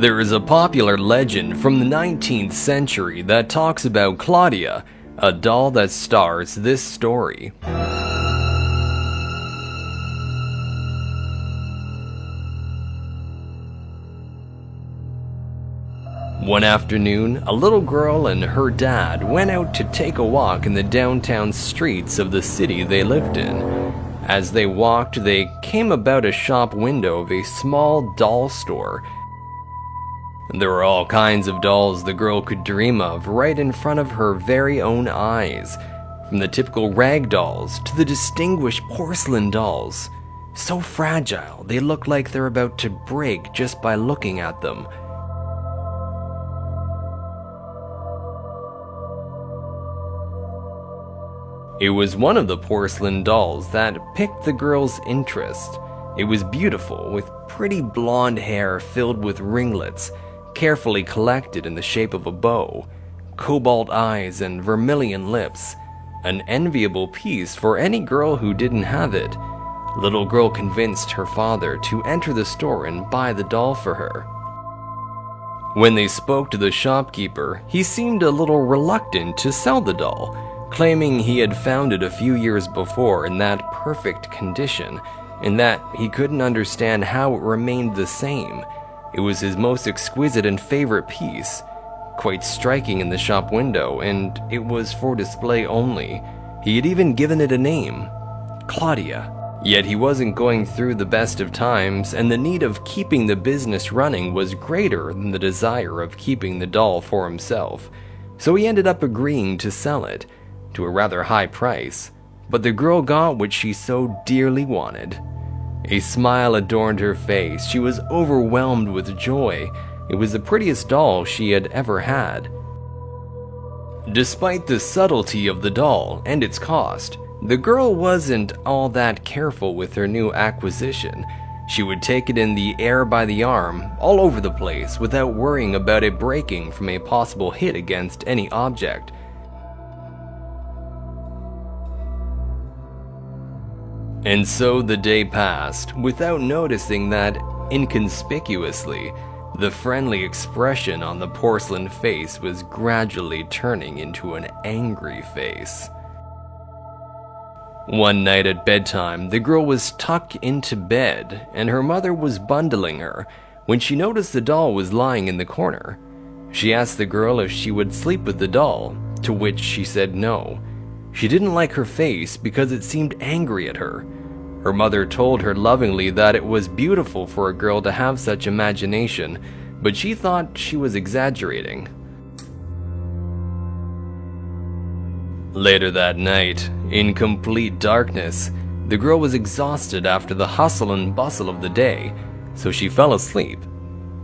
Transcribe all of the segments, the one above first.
There is a popular legend from the 19th century that talks about Claudia, a doll that stars this story. One afternoon, a little girl and her dad went out to take a walk in the downtown streets of the city they lived in. As they walked, they came about a shop window of a small doll store. There were all kinds of dolls the girl could dream of right in front of her very own eyes, from the typical rag dolls to the distinguished porcelain dolls. So fragile, they look like they're about to break just by looking at them. It was one of the porcelain dolls that piqued the girl's interest. It was beautiful, with pretty blonde hair filled with ringlets, carefully collected in the shape of a bow, cobalt eyes and vermilion lips. An enviable piece for any girl who didn't have it. Little girl convinced her father to enter the store and buy the doll for her. When they spoke to the shopkeeper, he seemed a little reluctant to sell the doll, claiming he had found it a few years before in that perfect condition, and that he couldn't understand how it remained the same. It was his most exquisite and favorite piece, quite striking in the shop window, and it was for display only. He had even given it a name, Claudia. Yet he wasn't going through the best of times, and the need of keeping the business running was greater than the desire of keeping the doll for himself. So he ended up agreeing to sell it, to a rather high price, but the girl got what she so dearly wanted. A smile adorned her face. She was overwhelmed with joy. It was the prettiest doll she had ever had. Despite the subtlety of the doll and its cost, the girl wasn't all that careful with her new acquisition. She would take it in the air by the arm, all over the place, without worrying about it breaking from a possible hit against any object. And so the day passed, without noticing that, inconspicuously, the friendly expression on the porcelain face was gradually turning into an angry face. One night at bedtime, the girl was tucked into bed, and her mother was bundling her, when she noticed the doll was lying in the corner. She asked the girl if she would sleep with the doll, to which she said no. She didn't like her face because it seemed angry at her. Her mother told her lovingly that it was beautiful for a girl to have such imagination, but she thought she was exaggerating. Later that night, in complete darkness, the girl was exhausted after the hustle and bustle of the day, so she fell asleep.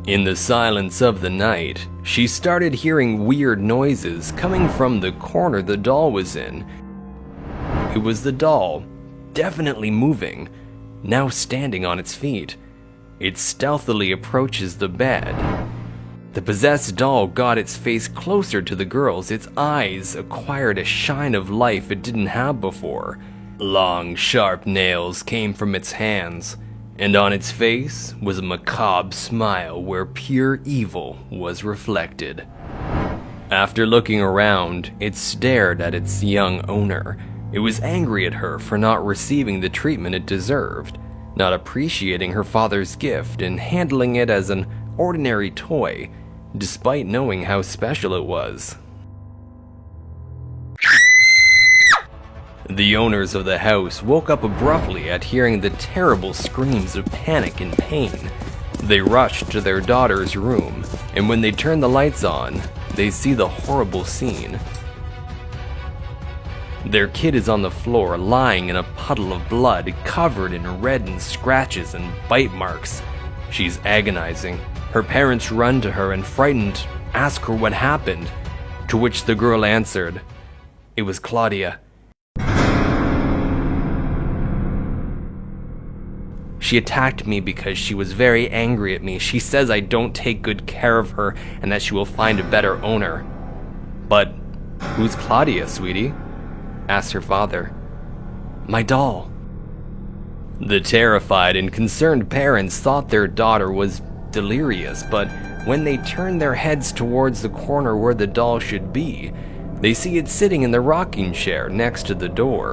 In the silence of the night, she started hearing weird noises coming from the corner the doll was in. It was the doll, definitely moving, now standing on its feet. It stealthily approaches the bed. The possessed doll got its face closer to the girl's. Its eyes acquired a shine of life it didn't have before. Long, sharp nails came from its hands, and on its face was a macabre smile where pure evil was reflected. After looking around, it stared at its young owner. It was angry at her for not receiving the treatment it deserved, not appreciating her father's gift and handling it as an ordinary toy, despite knowing how special it was. The owners of the house woke up abruptly at hearing the terrible screams of panic and pain. They rushed to their daughter's room, and when they turned the lights on, they see the horrible scene. Their kid is on the floor, lying in a puddle of blood, covered in reddened scratches and bite marks. She's agonizing. Her parents run to her and, frightened, ask her what happened, to which the girl answered, "It was Claudia. She attacked me because she was very angry at me. She says I don't take good care of her and that she will find a better owner." "But who's Claudia, sweetie?" asked her father. "My doll." The terrified and concerned parents thought their daughter was delirious, but when they turn their heads towards the corner where the doll should be, they see it sitting in the rocking chair next to the door.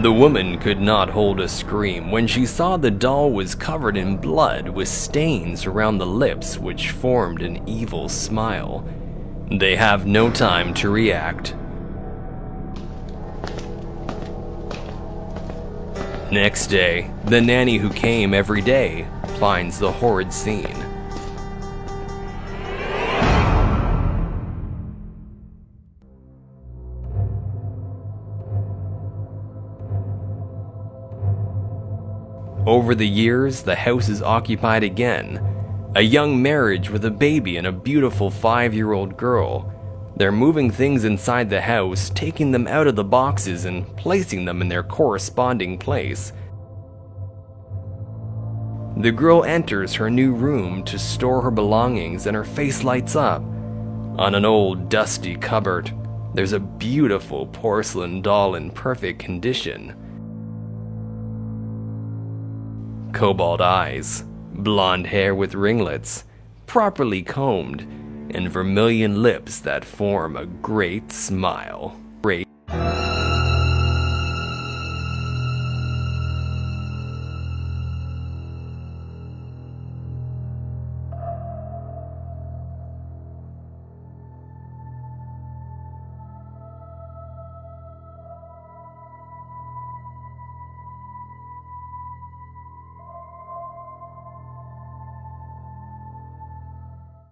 The woman could not hold a scream when she saw the doll was covered in blood with stains around the lips which formed an evil smile. They have no time to react. Next day, the nanny who came every day finds the horrid scene. Over the years, the house is occupied again. A young marriage with a baby and a beautiful 5-year-old girl. They're moving things inside the house, taking them out of the boxes and placing them in their corresponding place. The girl enters her new room to store her belongings and her face lights up. On an old, dusty cupboard, there's a beautiful porcelain doll in perfect condition. Cobalt eyes, blonde hair with ringlets, properly combed, and vermilion lips that form a great smile. Great.